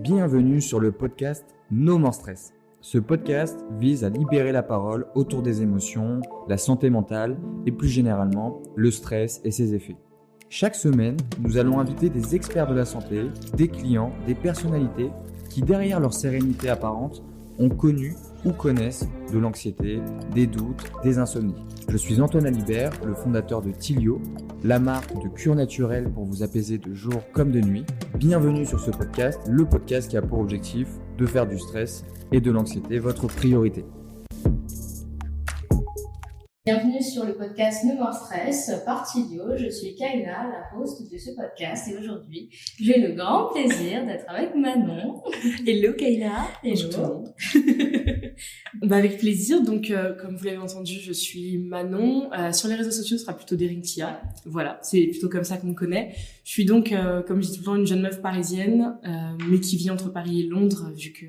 Bienvenue sur le podcast No More Stress. Ce podcast vise à libérer la parole autour des émotions, la santé mentale et plus généralement le stress et ses effets. Chaque semaine, nous allons inviter des experts de la santé, des clients, des personnalités qui derrière leur sérénité apparente ont connu ou connaissent de l'anxiété, des doutes, des insomnies. Je suis Antoine Alibert, le fondateur de Tilio, la marque de cure naturelle pour vous apaiser de jour comme de nuit. Bienvenue sur ce podcast, le podcast qui a pour objectif de faire du stress et de l'anxiété votre priorité. Bienvenue sur le podcast No More Stress par Tilio. Je suis Kayla, la host de ce podcast, et aujourd'hui, j'ai le grand plaisir d'être avec Manon. Hello Kayla. Hello. Avec plaisir. Donc, comme vous l'avez entendu, je suis Manon. Sur les réseaux sociaux, ce sera plutôt Derintia. Voilà, c'est plutôt comme ça qu'on me connaît. Je suis donc, comme je dis tout le temps, une jeune meuf parisienne, mais qui vit entre Paris et Londres, vu que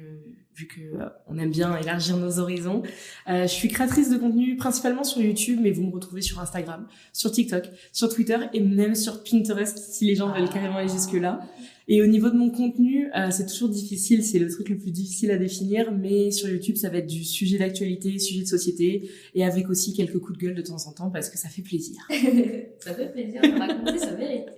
on aime bien élargir nos horizons. Je suis créatrice de contenu principalement sur YouTube, mais vous me retrouvez sur Instagram, sur TikTok, sur Twitter et même sur Pinterest si les gens veulent carrément aller jusque-là. Et au niveau de mon contenu, c'est toujours difficile, c'est le truc le plus difficile à définir, mais sur YouTube, ça va être du sujet d'actualité, sujet de société, et avec aussi quelques coups de gueule de temps en temps parce que ça fait plaisir. Ça fait plaisir de raconter sa vérité.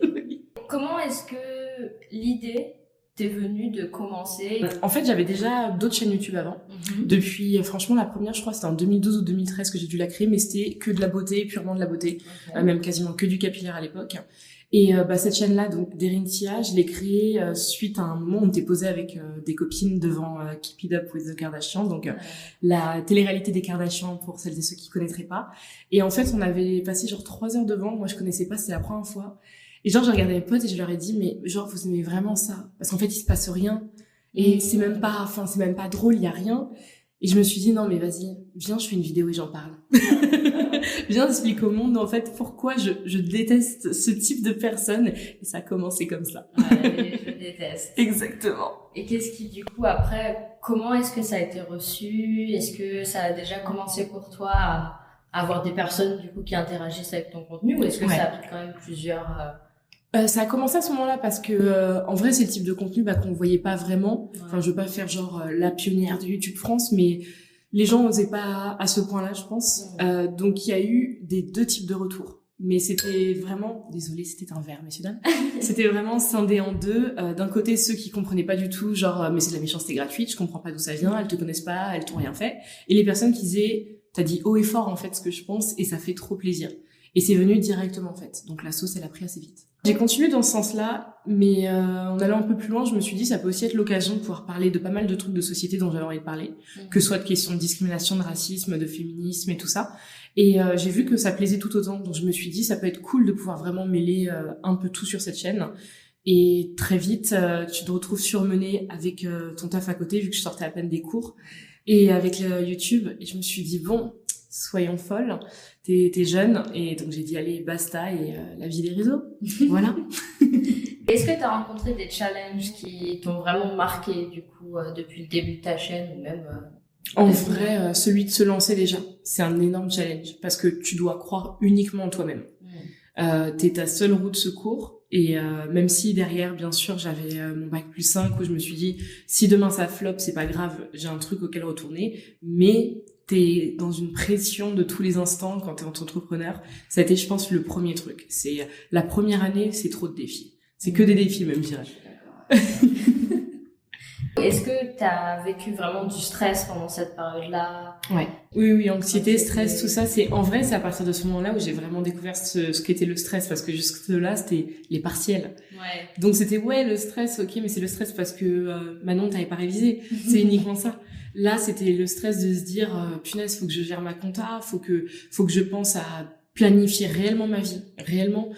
Comment est-ce que l'idée t'es venue de commencer? En fait, j'avais déjà d'autres chaînes YouTube avant. Depuis, franchement, la première, je crois, c'était en 2012 ou 2013 que j'ai dû la créer, mais c'était que de la beauté, purement de la beauté. Même quasiment que du capillaire à l'époque. Et cette chaîne-là, donc Derintia, je l'ai créée suite à un moment où on était posé avec des copines devant Keep It Up with the Kardashians, donc la télé-réalité des Kardashians pour celles et ceux qui connaîtraient pas. Et en fait, on avait passé genre 3 heures devant. Moi, je connaissais pas, c'était la première fois. Et genre, j'ai regardé mes potes et je leur ai dit, mais genre, vous aimez vraiment ça? Parce qu'en fait, il se passe rien. Et c'est même pas drôle, il y a rien. Et je me suis dit, non, mais vas-y, viens, je fais une vidéo et j'en parle. Viens, explique au monde, en fait, pourquoi je déteste ce type de personne. Et ça a commencé comme ça. Ouais, je déteste. Exactement. Et qu'est-ce qui, du coup, après, comment est-ce que ça a été reçu? Est-ce que ça a déjà commencé pour toi à avoir des personnes, du coup, qui interagissent avec ton contenu? Ou est-ce que ça a pris quand même plusieurs... Ça a commencé à ce moment-là parce que en vrai c'est le type de contenu qu'on voyait pas vraiment. Enfin, je veux pas faire genre la pionnière de YouTube France, mais les gens n'osaient pas à ce point-là, je pense. Donc il y a eu des 2 types de retours. Mais c'était vraiment, désolée, c'était un verre, messieurs dames. C'était vraiment scindé en 2. D'un côté, ceux qui comprenaient pas du tout, genre mais c'est de la méchanceté gratuite, je comprends pas d'où ça vient, elles te connaissent pas, elles t'ont rien fait. Et les personnes qui disaient, t'as dit haut et fort en fait ce que je pense et ça fait trop plaisir. Et c'est venu directement en fait. Donc la sauce elle a pris assez vite. J'ai continué dans ce sens-là, mais en allant un peu plus loin, je me suis dit ça peut aussi être l'occasion de pouvoir parler de pas mal de trucs de société dont j'avais envie de parler, que ce soit de questions de discrimination, de racisme, de féminisme et tout ça. Et j'ai vu que ça plaisait tout autant, donc je me suis dit ça peut être cool de pouvoir vraiment mêler un peu tout sur cette chaîne. Et très vite, tu te retrouves surmenée avec ton taf à côté, vu que je sortais à peine des cours, et avec YouTube. Et je me suis dit bon, soyons folles, t'es jeune, et donc j'ai dit allez basta et la vie des réseaux, voilà. Est-ce que t'as rencontré des challenges qui t'ont vraiment marqué du coup depuis le début de ta chaîne ou même En vrai, celui de se lancer déjà, c'est un énorme challenge parce que tu dois croire uniquement en toi-même. T'es ta seule roue de secours. Et même si derrière, bien sûr, j'avais mon bac+5 où je me suis dit si demain ça flop, c'est pas grave, j'ai un truc auquel retourner, mais t'es dans une pression de tous les instants quand t'es entrepreneur. Ça a été, je pense, le premier truc. C'est la première année, c'est trop de défis. C'est que des défis, même, je dirais. Est-ce que t'as vécu vraiment du stress pendant cette période-là? Ouais. Oui, anxiété, stress, tout ça, c'est à partir de ce moment-là où j'ai vraiment découvert ce qu'était le stress, parce que jusque-là, c'était les partiels. Ouais. Donc c'était le stress, ok, mais c'est le stress parce que Manon, t'avais pas révisé. C'est uniquement ça. Là, c'était le stress de se dire punaise, faut que je gère ma compta, faut que je pense à planifier réellement ma vie, réellement.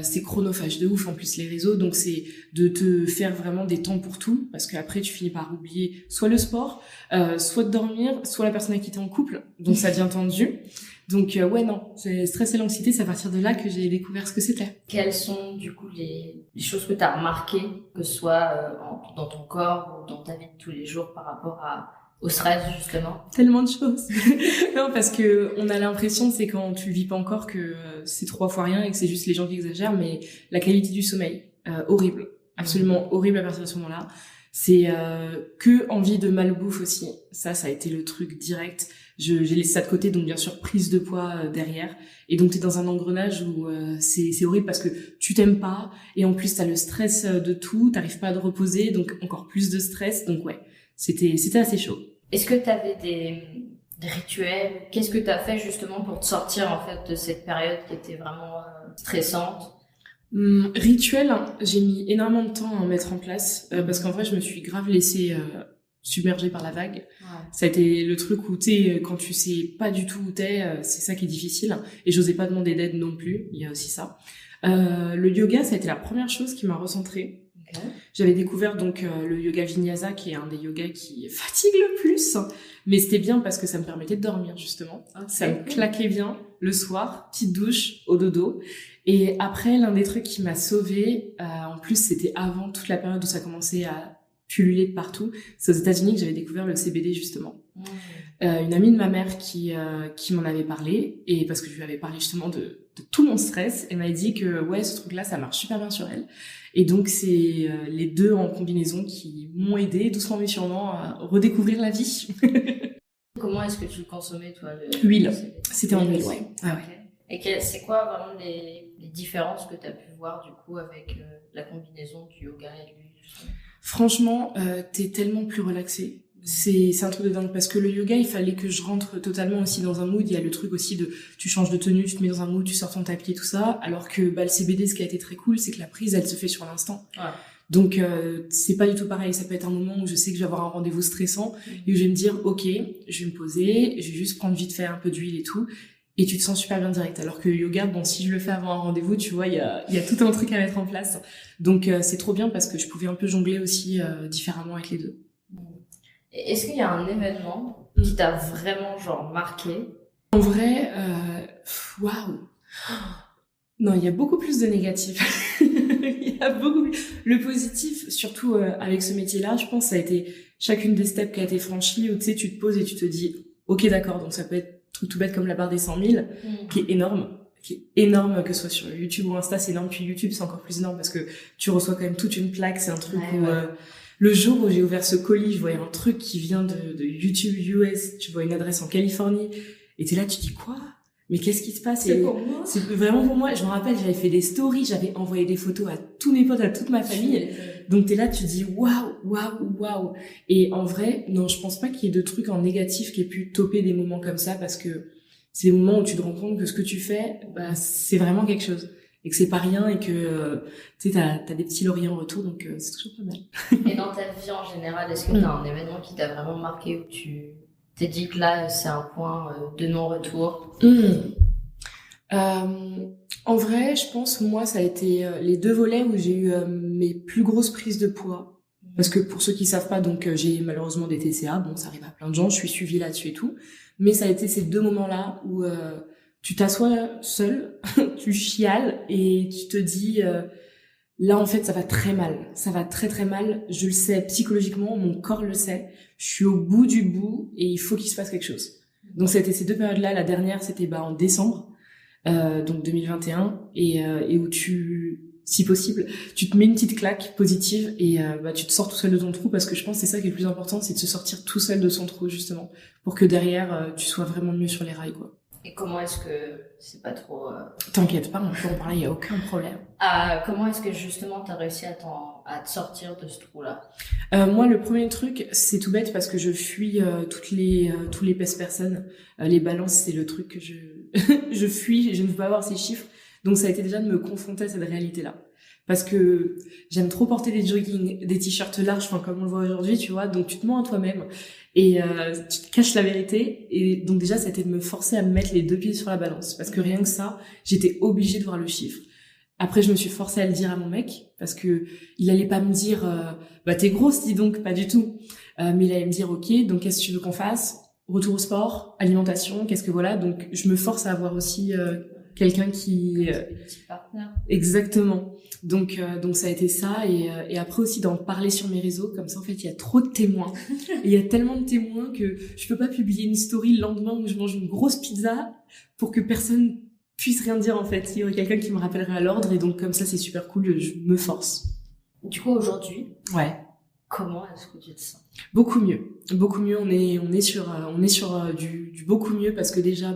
C'est chronophage de ouf en plus les réseaux, donc c'est de te faire vraiment des temps pour tout, parce qu'après tu finis par oublier soit le sport, soit de dormir, soit la personne avec qui t'es en couple, donc ça devient tendu. Donc c'est stress et l'anxiété, c'est à partir de là que j'ai découvert ce que c'était. Quelles sont du coup les choses que t'as remarquées, que ce soit dans ton corps ou dans ta vie de tous les jours par rapport au stress, justement? Tellement de choses. Non, parce que on a l'impression, c'est quand tu le vis pas encore, que c'est 3 fois rien et que c'est juste les gens qui exagèrent, mais la qualité du sommeil, horrible. Absolument horrible à partir de ce moment-là. C'est que envie de malbouffe aussi. Ça a été le truc direct. J'ai laissé ça de côté, donc bien sûr prise de poids derrière. Et donc t'es dans un engrenage où c'est horrible parce que tu t'aimes pas et en plus t'as le stress de tout, t'arrives pas à te reposer, donc encore plus de stress. Donc ouais, c'était assez chaud. Est-ce que t'avais des rituels? Qu'est-ce que t'as fait justement pour te sortir en fait de cette période qui était vraiment stressante? Rituel, hein, j'ai mis énormément de temps à en mettre en place parce qu'en vrai je me suis grave laissée submergée par la vague. Ouais. Ça a été le truc où quand tu sais pas du tout où t'es, c'est ça qui est difficile. Et j'osais pas demander d'aide non plus, il y a aussi ça. Le yoga, ça a été la première chose qui m'a recentrée. Okay. J'avais découvert donc le yoga vinyasa, qui est un des yogas qui fatigue le plus, mais c'était bien parce que ça me permettait de dormir justement. Okay. Ça me claquait bien le soir, petite douche au dodo. Et après, l'un des trucs qui m'a sauvée, en plus c'était avant toute la période où ça commençait à pulluler de partout, c'est aux États-Unis que j'avais découvert le CBD justement. Une amie de ma mère qui m'en avait parlé, et parce que je lui avais parlé justement de tout mon stress, elle m'a dit que ouais, ce truc-là ça marche super bien sur elle. Et donc c'est les deux en combinaison qui m'ont aidé doucement mais sûrement à redécouvrir la vie. Comment est-ce que tu le consommais toi? Huile. C'était en huile, ouais. Ah ouais. Et c'est quoi vraiment les différences que tu as pu voir du coup avec la combinaison du yoga et de l'huile justement? Franchement, t'es tellement plus relaxé. C'est un truc de dingue parce que le yoga, il fallait que je rentre totalement aussi dans un mood. Il y a le truc aussi de tu changes de tenue, tu te mets dans un mood, tu sors ton tapis et tout ça. Alors que le CBD, ce qui a été très cool, c'est que la prise, elle se fait sur l'instant. Ouais. Donc c'est pas du tout pareil. Ça peut être un moment où je sais que je vais avoir un rendez-vous stressant et où je vais me dire ok, je vais me poser, je vais juste prendre vite fait un peu d'huile et tout. Et tu te sens super bien direct. Alors que le yoga, bon, si je le fais avant un rendez-vous, tu vois, il y a tout un truc à mettre en place. Donc, c'est trop bien parce que je pouvais un peu jongler aussi différemment avec les deux. Et est-ce qu'il y a un événement qui t'a vraiment, genre, marqué? En vrai, waouh! Non, il y a beaucoup plus de négatifs. Il y a beaucoup plus. Le positif, surtout avec ce métier-là, je pense, ça a été chacune des steps qui a été franchie où, tu sais, tu te poses et tu te dis, ok, d'accord, donc ça peut être truc tout bête comme la barre des 100 000, qui est énorme, que ce soit sur YouTube ou Insta, c'est énorme, puis YouTube, c'est encore plus énorme parce que tu reçois quand même toute une plaque, c'est un truc où, le jour où j'ai ouvert ce colis, je voyais un truc qui vient de YouTube US, tu vois une adresse en Californie, et t'es là, tu dis quoi? Mais qu'est-ce qui se passe? C'est pour moi. C'est vraiment pour moi. Je me rappelle, j'avais fait des stories, j'avais envoyé des photos à tous mes potes, à toute ma famille. Donc t'es là, tu te dis waouh. Et en vrai, non, je pense pas qu'il y ait de trucs en négatif qui aient pu topper des moments comme ça parce que c'est des moments où tu te rends compte que ce que tu fais, bah, c'est vraiment quelque chose. Et que c'est pas rien et que, tu sais, t'as des petits lauriers en retour, donc c'est toujours pas mal. Et dans ta vie en général, est-ce que t'as un événement qui t'a vraiment marqué où tu t'es dit que là, c'est un point de non-retour? En vrai, je pense, moi, ça a été les deux volets où j'ai eu mes plus grosses prises de poids. Parce que pour ceux qui savent pas, donc j'ai malheureusement des TCA, bon, ça arrive à plein de gens, je suis suivie là-dessus et tout. Mais ça a été ces deux moments-là où tu t'assois seul, tu chiales et tu te dis... là, en fait, ça va très mal. Ça va très, très mal. Je le sais psychologiquement, mon corps le sait. Je suis au bout du bout et il faut qu'il se passe quelque chose. Donc, ça a été ces deux périodes-là. La dernière, c'était en décembre, donc 2021, et où si possible, tu te mets une petite claque positive et tu te sors tout seul de ton trou parce que je pense que c'est ça qui est le plus important, c'est de se sortir tout seul de son trou, justement, pour que derrière, tu sois vraiment mieux sur les rails, quoi. Et comment est-ce que c'est pas trop... T'inquiète pas, on peut en parler, il n'y a aucun problème. Comment est-ce que justement t'as réussi à te sortir de ce trou-là? Moi, le premier truc, c'est tout bête parce que je fuis tous les personnes. Les balances, c'est le truc que je fuis, je ne veux pas avoir ces chiffres. Donc ça a été déjà de me confronter à cette réalité-là. Parce que j'aime trop porter des joggings, des t-shirts larges, comme on le voit aujourd'hui, tu vois. Donc tu te mens à toi-même et tu te caches la vérité. Et donc déjà, ça a été de me forcer à me mettre les deux pieds sur la balance. Parce que rien que ça, j'étais obligée de voir le chiffre. Après, je me suis forcée à le dire à mon mec parce que il allait pas me dire t'es grosse, dis donc, pas du tout. Mais il allait me dire ok, donc qu'est-ce que tu veux qu'on fasse? Retour au sport, alimentation, qu'est-ce que voilà. Donc je me force à avoir aussi quelqu'un qui petit partenaire. Exactement. Donc ça a été ça et après aussi d'en parler sur mes réseaux, comme ça en fait il y a trop de témoins. Et il y a tellement de témoins que je peux pas publier une story le lendemain où je mange une grosse pizza pour que personne puisse rien dire en fait. Il y aurait quelqu'un qui me rappellerait à l'ordre et donc comme ça c'est super cool, je me force. Du coup aujourd'hui, ouais. comment est-ce que tu te sens? Beaucoup mieux. On est sur du beaucoup mieux parce que déjà,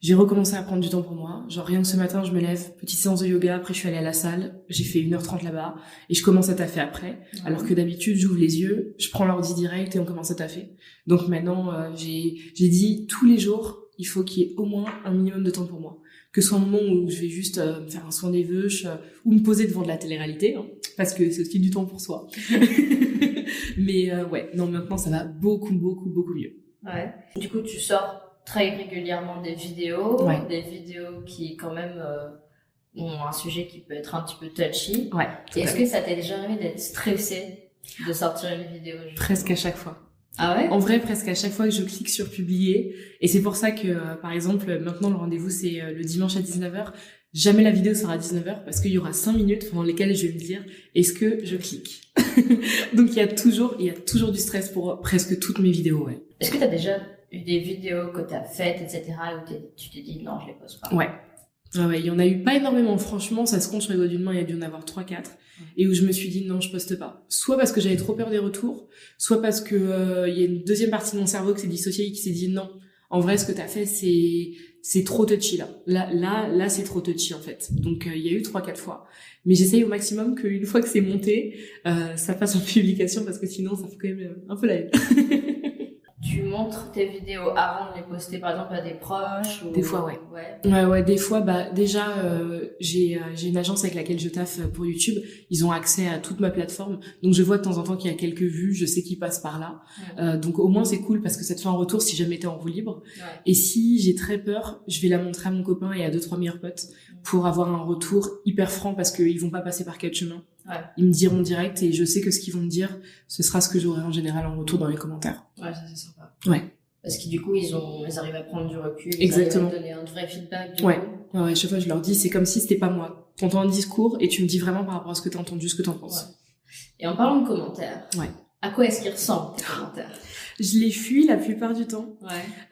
j'ai recommencé à prendre du temps pour moi. Genre, rien que ce matin, je me lève, petite séance de yoga, après je suis allée à la salle, j'ai fait 1h30 là-bas, et je commence à taffer après. Alors que d'habitude, j'ouvre les yeux, je prends l'ordi direct et on commence à taffer. Donc maintenant, j'ai dit, tous les jours, il faut qu'il y ait au moins un minimum de temps pour moi. Que ce soit un moment où je vais juste me faire un soin des veuches, ou me poser devant de la télé-réalité, hein, parce que c'est aussi du temps pour soi. Mais maintenant ça va beaucoup mieux. Ouais. Du coup, tu sors très régulièrement des vidéos qui quand même ont un sujet qui peut être un petit peu touchy. Ouais. Est-ce que ça t'est déjà arrivé d'être stressé de sortir une vidéo? Presque à chaque fois. Ah ouais? En vrai, presque à chaque fois que je clique sur publier, et c'est pour ça que, par exemple, maintenant le rendez-vous c'est le dimanche à 19h, jamais la vidéo sera à 19h parce qu'il y aura 5 minutes pendant lesquelles je vais me dire est-ce que je clique. Donc il y a toujours du stress pour presque toutes mes vidéos, ouais. Est-ce que t'as déjà eu des vidéos que t'as faites, etc., où tu t'es dit non, je les poste pas? Ouais. Il y en a eu pas énormément, franchement, ça se compte sur les doigts d'une main, il y a dû en avoir 3-4, et où je me suis dit non, je poste pas. Soit parce que j'avais trop peur des retours, soit parce que il y a une deuxième partie de mon cerveau qui s'est dissociée et qui s'est dit non, en vrai, ce que t'as fait, c'est trop touchy, là. Là, c'est trop touchy, en fait. Donc, il y a eu 3-4 fois. Mais j'essaye au maximum qu'une fois que c'est monté, ça passe en publication parce que sinon, ça fait quand même un peu la haine. Tu montres tes vidéos avant de les poster, par exemple, à des proches ou... Des fois, ouais. Ouais, des fois, déjà, j'ai une agence avec laquelle je taffe pour YouTube. Ils ont accès à toute ma plateforme. Donc, je vois de temps en temps qu'il y a quelques vues. Je sais qu'ils passent par là. Donc, au moins, c'est cool parce que ça te fait un retour si jamais t'es en roue libre. Ouais. Et si j'ai très peur, je vais la montrer à mon copain et à 2-3 meilleurs potes pour avoir un retour hyper franc parce qu'ils vont pas passer par quel chemin. Ouais. Ils me diront direct et je sais que ce qu'ils vont me dire, ce sera ce que j'aurai en général en retour dans les commentaires. Ouais, ça c'est sympa. Ouais. Parce que du coup, ils arrivent à prendre du recul. Exactement. Ils arrivent à donner un vrai feedback. Ouais, chaque fois je leur dis, c'est comme si c'était pas moi. T'entends un discours et tu me dis vraiment par rapport à ce que t'as entendu, ce que t'en penses. Ouais. Et en parlant de commentaires, à quoi est-ce qu'ils ressemblent tes commentaires? Je les fuis la plupart du temps.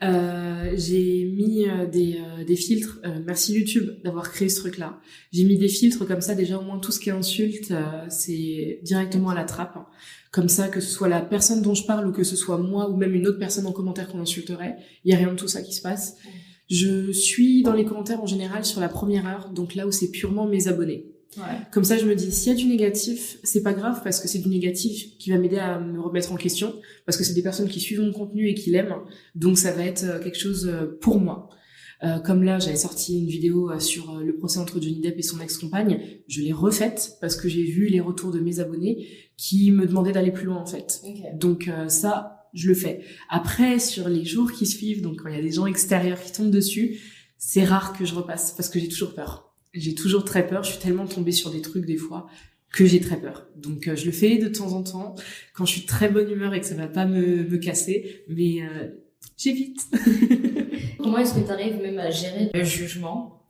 J'ai mis des filtres. Merci YouTube d'avoir créé ce truc-là. J'ai mis des filtres comme ça. Déjà, au moins, tout ce qui est insulte, c'est directement à la trappe. Comme ça, que ce soit la personne dont je parle ou que ce soit moi ou même une autre personne en commentaire qu'on insulterait, il y a rien de tout ça qui se passe. Je suis dans les commentaires en général sur la première heure, donc là où c'est purement mes abonnés. Comme ça, je me dis, s'il y a du négatif, c'est pas grave parce que c'est du négatif qui va m'aider à me remettre en question, parce que c'est des personnes qui suivent mon contenu et qui l'aiment, donc ça va être quelque chose pour moi. Comme là, j'avais sorti une vidéo sur le procès entre Johnny Depp et son ex-compagne, je l'ai refaite parce que j'ai vu les retours de mes abonnés qui me demandaient d'aller plus loin en fait. Donc ça, je le fais. Après, sur les jours qui suivent, donc quand il y a des gens extérieurs qui tombent dessus, c'est rare que je repasse parce que j'ai toujours peur. J'ai toujours très peur, je suis tellement tombée sur des trucs des fois que j'ai très peur. Donc je le fais de temps en temps quand je suis de très bonne humeur et que ça va pas me casser, mais j'évite. Comment est-ce que tu arrives même à gérer le jugement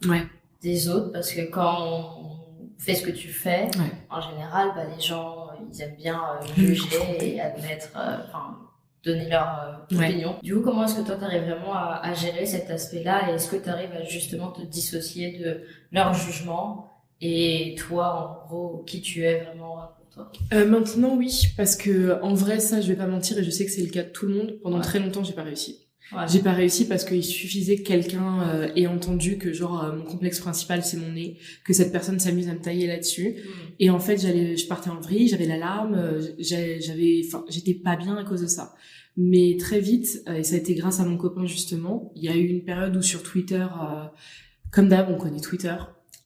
des autres? Parce que quand on fait ce que tu fais, en général, les gens, ils aiment bien juger et admettre, donner leur opinion. Du coup, comment est-ce que toi, tu arrives vraiment à gérer cet aspect-là et est-ce que tu arrives à justement te dissocier de leur jugement et toi, en gros, qui tu es vraiment pour toi? Maintenant, oui, parce que en vrai, ça, je vais pas mentir et je sais que c'est le cas de tout le monde. Pendant très longtemps, j'ai pas réussi. J'ai pas réussi parce qu'il suffisait que quelqu'un ait entendu que mon complexe principal c'est mon nez, que cette personne s'amuse à me tailler là-dessus. Et en fait, je partais en vrille, j'avais la larme, j'étais pas bien à cause de ça. Mais très vite, et ça a été grâce à mon copain justement, il y a eu une période où sur Twitter, comme d'hab, on connaît Twitter,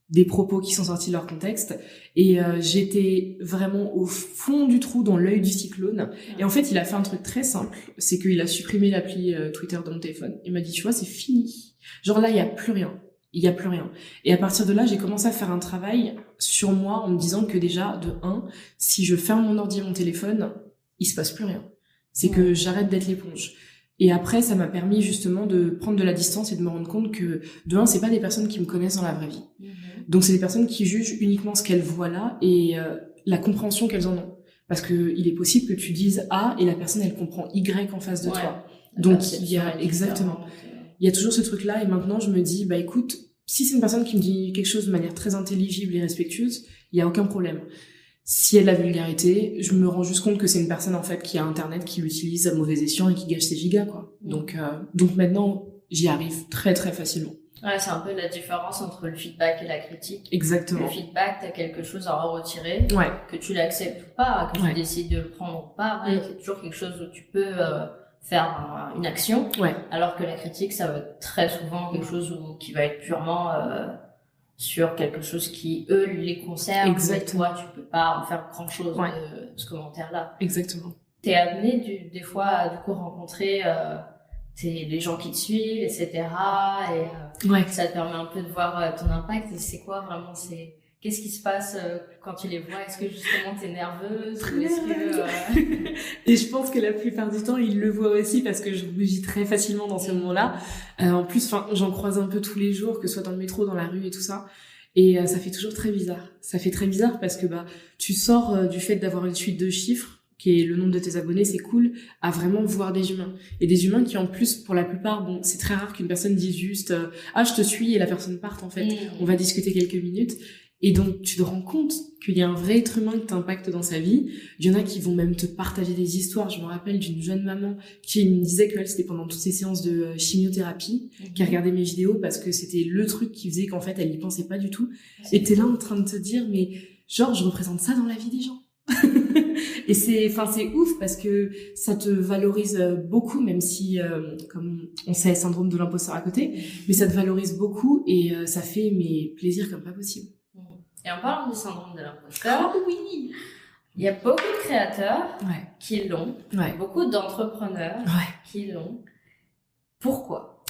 des propos qui sont sortis de leur contexte et j'étais vraiment au fond du trou dans l'œil du cyclone et en fait il a fait un truc très simple, c'est qu'il a supprimé l'appli Twitter de mon téléphone. Il m'a dit tu vois c'est fini, genre là il y a plus rien et à partir de là j'ai commencé à faire un travail sur moi en me disant que déjà de 1, si je ferme mon ordi et mon téléphone il se passe plus rien, c'est que j'arrête d'être l'éponge. Et après, ça m'a permis justement de prendre de la distance et de me rendre compte que, de 1, c'est pas des personnes qui me connaissent dans la vraie vie. Donc, c'est des personnes qui jugent uniquement ce qu'elles voient là et la compréhension qu'elles en ont. Parce que il est possible que tu dises A et la personne, elle comprend Y en face de toi. Donc, il y a, exactement. Il y a toujours ce truc-là et maintenant, je me dis, écoute, si c'est une personne qui me dit quelque chose de manière très intelligible et respectueuse, il y a aucun problème. Si elle a de la vulgarité, je me rends juste compte que c'est une personne en fait qui a internet, qui l'utilise à mauvais escient et qui gâche ses gigas quoi. Donc maintenant j'y arrive très très facilement. Ouais, c'est un peu la différence entre le feedback et la critique. Exactement. Le feedback, t'as quelque chose à en retirer, que tu l'acceptes ou pas, que tu décides de le prendre ou pas, c'est toujours quelque chose où tu peux faire une action. Alors que la critique, ça va être très souvent quelque chose qui va être purement sur quelque chose qui, eux, les concerne. Exactement. Et toi, tu peux pas en faire grand-chose de ce commentaire-là. Exactement. T'es amené des fois à du coup rencontrer les gens qui te suivent, etc. Et ça te permet un peu de voir ton impact. Et c'est quoi vraiment, qu'est-ce qui se passe quand tu les vois? Est-ce que justement t'es nerveuse ou est-ce que Et je pense que la plupart du temps ils le voient aussi parce que je rougis très facilement dans ces moments-là. En plus, j'en croise un peu tous les jours, que ce soit dans le métro, dans la rue et tout ça. Et ça fait toujours très bizarre. Ça fait très bizarre parce que tu sors du fait d'avoir une suite de chiffres, qui est le nombre de tes abonnés, c'est cool, à vraiment voir des humains. Et des humains qui, en plus, pour la plupart, c'est très rare qu'une personne dise juste « Ah, je te suis » et la personne parte, en fait. On va discuter quelques minutes. Et donc, tu te rends compte qu'il y a un vrai être humain qui t'impacte dans sa vie. Il y en a qui vont même te partager des histoires. Je me rappelle d'une jeune maman qui me disait qu'elle, c'était pendant toutes ses séances de chimiothérapie, qui regardait mes vidéos parce que c'était le truc qui faisait qu'en fait, elle y pensait pas du tout. Et t'es là en train de te dire, mais genre, je représente ça dans la vie des gens. Et c'est ouf parce que ça te valorise beaucoup, même si, comme on sait, syndrome de l'imposteur à côté, mais ça te valorise beaucoup et ça fait plaisir comme pas possible. Et en parlant du syndrome de l'imposteur, il y a beaucoup de créateurs qui l'ont, beaucoup d'entrepreneurs qui l'ont. Pourquoi?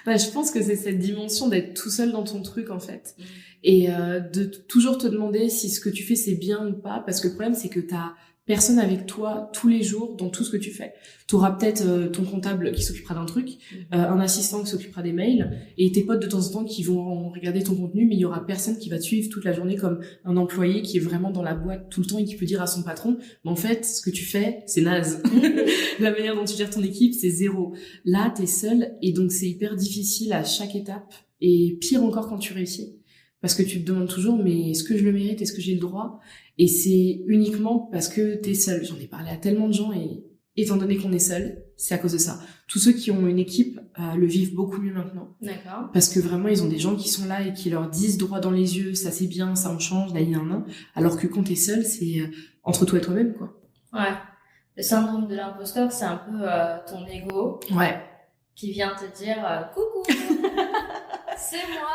Je pense que c'est cette dimension d'être tout seul dans ton truc en fait. Et de toujours te demander si ce que tu fais c'est bien ou pas, parce que le problème c'est que t'as personne avec toi tous les jours dans tout ce que tu fais. T'auras peut-être ton comptable qui s'occupera d'un truc, un assistant qui s'occupera des mails, et tes potes de temps en temps qui vont regarder ton contenu, mais il y aura personne qui va te suivre toute la journée comme un employé qui est vraiment dans la boîte tout le temps et qui peut dire à son patron, mais en fait, ce que tu fais, c'est naze. La manière dont tu gères ton équipe, c'est zéro. Là, t'es seul, et donc c'est hyper difficile à chaque étape, et pire encore quand tu réussis. Parce que tu te demandes toujours, mais est-ce que je le mérite? Est-ce que j'ai le droit? Et c'est uniquement parce que t'es seul. J'en ai parlé à tellement de gens et étant donné qu'on est seul, c'est à cause de ça. Tous ceux qui ont une équipe le vivent beaucoup mieux maintenant. D'accord. Parce que vraiment, ils ont des gens qui sont là et qui leur disent droit dans les yeux, ça c'est bien, ça on change, là il y a un. Alors que quand t'es seul, c'est entre toi et toi-même, quoi. Ouais. Le syndrome de l'imposteur, c'est un peu ton ego. Qui vient te dire coucou, c'est moi.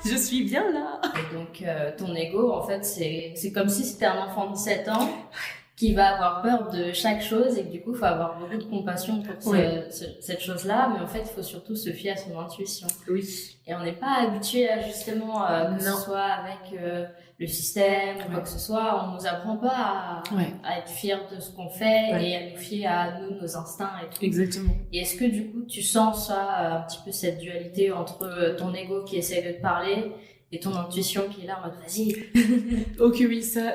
Je suis bien là. Et donc ton ego, en fait, c'est comme si c'était un enfant de 7 ans qui va avoir peur de chaque chose et que du coup, il faut avoir beaucoup de compassion pour cette chose-là. Mais en fait, il faut surtout se fier à son intuition. Oui. Et on n'est pas habitué à justement que ce soit avec le système ou quoi que ce soit. On nous apprend pas à être fiers de ce qu'on fait et à nous fier à nous, nos instincts et tout. Exactement. Et est-ce que du coup, tu sens ça, un petit peu cette dualité entre ton ego qui essaie de te parler et ton intuition qui est là en mode vas-y. Ok, oui, ça,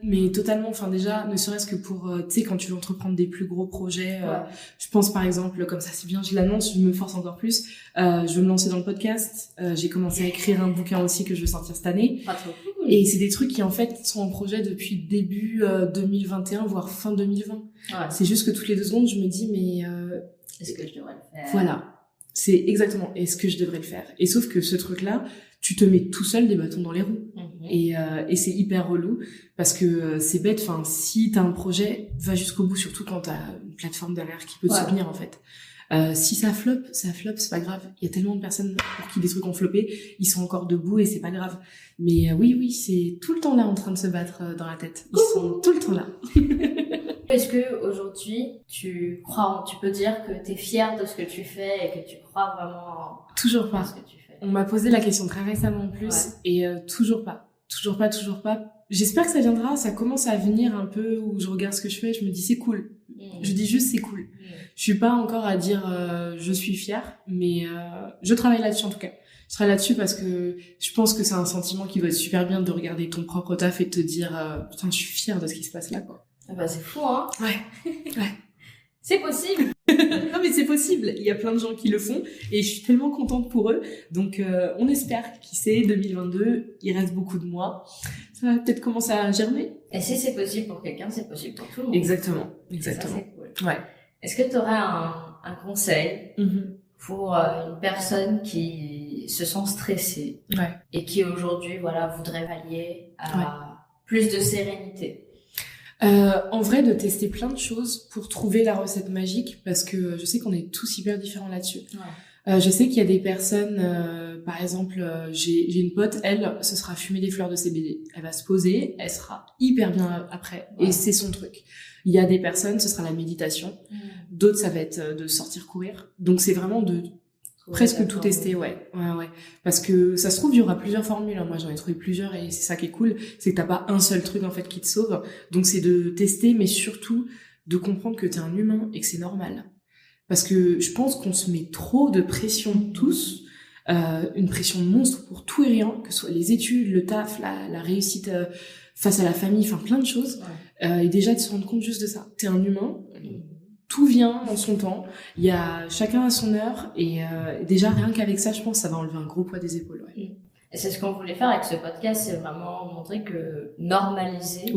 mais totalement. Enfin, déjà, ne serait-ce que pour, tu sais, quand tu veux entreprendre des plus gros projets, je pense par exemple, comme ça, c'est bien, je l'annonce, je me force encore plus. Je veux me lancer dans le podcast. J'ai commencé à écrire un bouquin aussi que je veux sortir cette année. Pas trop cool. Et c'est des trucs qui en fait sont en projet depuis début 2021, voire fin 2020. C'est juste que toutes les 2 secondes, je me dis mais est-ce que je devrais le faire? Voilà, c'est exactement. Est-ce que je devrais le faire? Et sauf que ce truc-là, tu te mets tout seul des bâtons dans les roues. Et c'est hyper relou parce que c'est bête. Enfin, si t'as un projet, va jusqu'au bout, surtout quand t'as une plateforme derrière qui peut te soutenir en fait. Si ça floppe, c'est pas grave. Il y a tellement de personnes pour qui des trucs ont floppé, ils sont encore debout et c'est pas grave. Mais oui, c'est tout le temps là en train de se battre dans la tête. Ils sont tout le temps là. Est-ce que aujourd'hui tu peux dire que t'es fière de ce que tu fais et que tu crois vraiment Toujours pas. en ce que tu fais? On m'a posé la question très récemment en plus et toujours pas. J'espère que ça viendra, ça commence à venir un peu où je regarde ce que je fais, je me dis c'est cool. Je dis juste c'est cool. Je suis pas encore à dire je suis fière, mais je travaille là-dessus en tout cas. Je travaille là-dessus parce que je pense que c'est un sentiment qui va être super bien de regarder ton propre taf et de te dire putain je suis fière de ce qui se passe là quoi. Ah bah c'est fou hein. Ouais. C'est possible. Non mais c'est possible, il y a plein de gens qui le font et je suis tellement contente pour eux. Donc on espère, qui sait, 2022, il reste beaucoup de mois. Ça va peut-être commencer à germer. Et si c'est possible pour quelqu'un, c'est possible pour tout le monde. Exactement. Ça, c'est cool. Ouais. Est-ce que tu aurais un conseil pour une personne qui se sent stressée et qui aujourd'hui voudrait pallier à plus de sérénité? En vrai, de tester plein de choses pour trouver la recette magique, parce que je sais qu'on est tous hyper différents là-dessus. Je sais qu'il y a des personnes, par exemple, j'ai une pote, elle, ce sera fumer des fleurs de CBD. Elle va se poser, elle sera hyper bien après, et c'est son truc. Il y a des personnes, ce sera la méditation. D'autres, ça va être de sortir courir. Donc c'est vraiment de presque tout tester, ouais. Parce que ça se trouve, il y aura plusieurs formules. Moi, j'en ai trouvé plusieurs et c'est ça qui est cool. C'est que t'as pas un seul truc, en fait, qui te sauve. Donc, c'est de tester, mais surtout de comprendre que t'es un humain et que c'est normal. Parce que je pense qu'on se met trop de pression tous. Une pression de monstre pour tout et rien, que ce soit les études, le taf, la réussite face à la famille, enfin, plein de choses. Et déjà, de se rendre compte juste de ça. T'es un humain. Tout vient en son temps, il y a chacun à son heure et déjà rien qu'avec ça, je pense, ça va enlever un gros poids des épaules. Ouais. Et c'est ce qu'on voulait faire avec ce podcast, c'est vraiment montrer que normaliser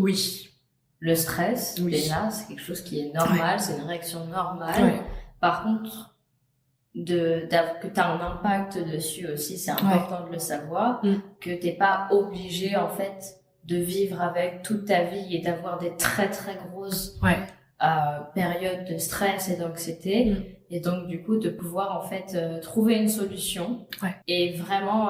le stress, déjà, c'est quelque chose qui est normal, c'est une réaction normale. Par contre, que tu as un impact dessus aussi, c'est important de le savoir, que t'es pas obligé en fait de vivre avec toute ta vie et d'avoir des très très grosses période de stress et d'anxiété et donc du coup de pouvoir en fait trouver une solution et vraiment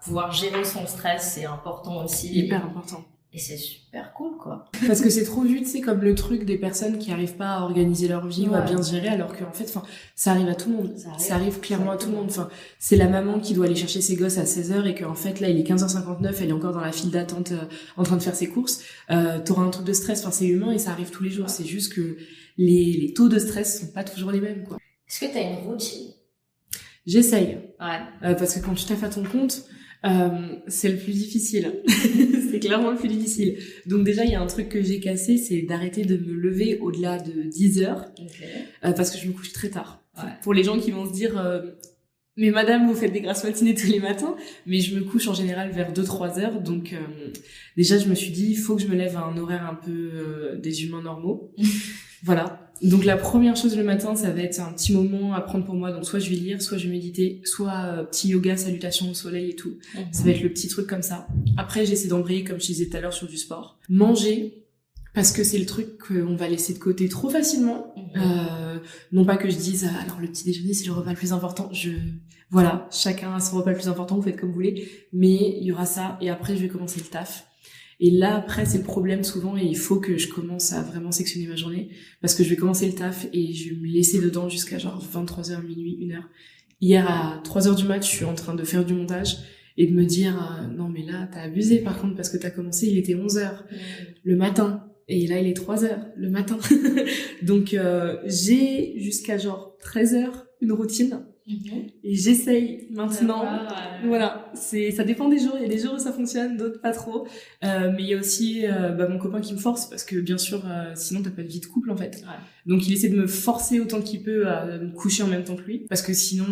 pouvoir gérer son stress, c'est important aussi, hyper important, et c'est super cool quoi, parce que c'est trop vu, tu sais, comme le truc des personnes qui arrivent pas à organiser leur vie ou à bien se gérer, alors qu'en fait ça arrive à tout le monde, ça arrive clairement à tout le monde. C'est la maman qui doit aller chercher ses gosses à 16h et qu'en fait là il est 15h59, elle est encore dans la file d'attente en train de faire ses courses. T'auras un truc de stress, c'est humain et ça arrive tous les jours. C'est juste que les taux de stress sont pas toujours les mêmes quoi. Est-ce que t'as une routine? J'essaye, parce que quand tu taffes à ton compte, c'est le plus difficile. C'est clairement le plus difficile. Donc déjà, il y a un truc que j'ai cassé, c'est d'arrêter de me lever au-delà de 10 heures, parce que je me couche très tard. Pour les gens qui vont se dire, mais madame, vous faites des grasses matinées tous les matins, mais je me couche en général vers 2-3 heures. Donc déjà, je me suis dit, il faut que je me lève à un horaire un peu des humains normaux. Voilà. Donc la première chose le matin, ça va être un petit moment à prendre pour moi. Donc soit je vais lire, soit je vais méditer, soit petit yoga, salutations au soleil et tout. Ça va être le petit truc comme ça. Après, j'essaie d'embrayer, comme je disais tout à l'heure, sur du sport. Manger, parce que c'est le truc qu'on va laisser de côté trop facilement. Non pas que je dise, alors le petit déjeuner, c'est le repas le plus important. Voilà, chacun a son repas le plus important, vous faites comme vous voulez. Mais il y aura ça, et après, je vais commencer le taf. Et là, après, c'est le problème souvent, et il faut que je commence à vraiment sectionner ma journée, parce que je vais commencer le taf et je vais me laisser dedans jusqu'à genre 23h, minuit, 1h. Hier, à 3h du mat, je suis en train de faire du montage et de me dire, non mais là, t'as abusé par contre, parce que t'as commencé, il était 11h le matin, et là, il est 3h le matin. Donc, j'ai jusqu'à genre 13h une routine. Et j'essaye maintenant. Voilà, ça dépend des jours. Il y a des jours où ça fonctionne, d'autres pas trop. Mais il y a aussi mon copain qui me force, parce que bien sûr, sinon t'as pas de vie de couple en fait. Donc il essaie de me forcer autant qu'il peut à me coucher en même temps que lui, parce que sinon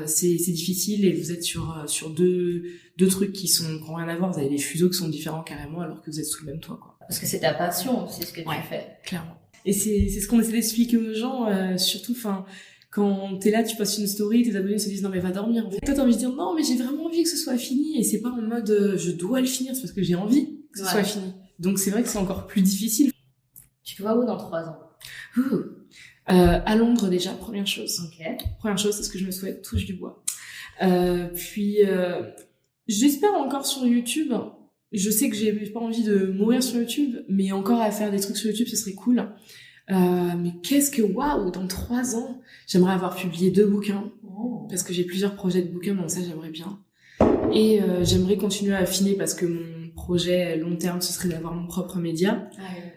c'est difficile et vous êtes sur deux trucs qui n'ont rien à voir. Vous avez des fuseaux qui sont différents carrément, alors que vous êtes sous le même toit quoi. Parce que c'est ta passion, c'est ce que tu fais. Clairement. Et c'est ce qu'on essaie d'expliquer aux gens, surtout quand t'es là, tu postes une story, tes abonnés se disent non mais va dormir. En fait, toi t'as envie de dire non mais j'ai vraiment envie que ce soit fini, et c'est pas en mode je dois le finir, c'est parce que j'ai envie que ce soit fini. Donc c'est vrai que c'est encore plus difficile. Tu te vois où dans 3 ans? À Londres déjà, première chose. Première chose, c'est ce que je me souhaite, touche du bois. Puis j'espère encore sur YouTube. Je sais que j'ai pas envie de mourir sur YouTube, mais encore à faire des trucs sur YouTube, ce serait cool. Mais dans 3 ans, j'aimerais avoir publié 2 bouquins, parce que j'ai plusieurs projets de bouquins, donc ça j'aimerais bien. Et j'aimerais continuer à affiner, parce que mon projet long terme, ce serait d'avoir mon propre média.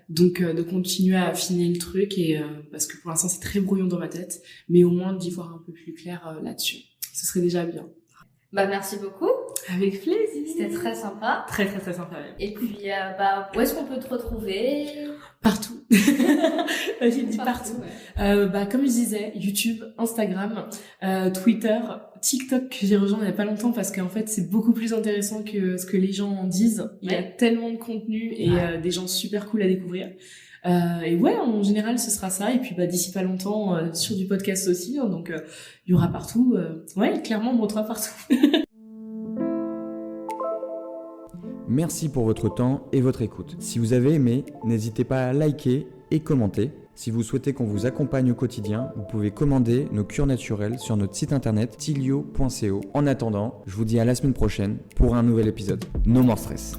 Donc de continuer à affiner le truc, et parce que pour l'instant c'est très brouillon dans ma tête, mais au moins d'y voir un peu plus clair là-dessus. Ce serait déjà bien. Merci beaucoup. Avec plaisir. C'était très sympa. Très sympa. Même. Et puis, où est-ce qu'on peut te retrouver? Partout. J'ai dit partout. Ouais. Comme je disais, YouTube, Instagram, Twitter, TikTok que j'ai rejoint il y a pas longtemps parce qu'en fait c'est beaucoup plus intéressant que ce que les gens en disent. Il y a tellement de contenu et des gens super cool à découvrir. Et en général ce sera ça. Et puis d'ici pas longtemps sur du podcast aussi. Donc il y aura partout. Clairement on me retrouvera partout. Merci pour votre temps et votre écoute. Si vous avez aimé, n'hésitez pas à liker et commenter. Si vous souhaitez qu'on vous accompagne au quotidien, vous pouvez commander nos cures naturelles sur notre site internet tilio.co. En attendant, je vous dis à la semaine prochaine pour un nouvel épisode. No more stress.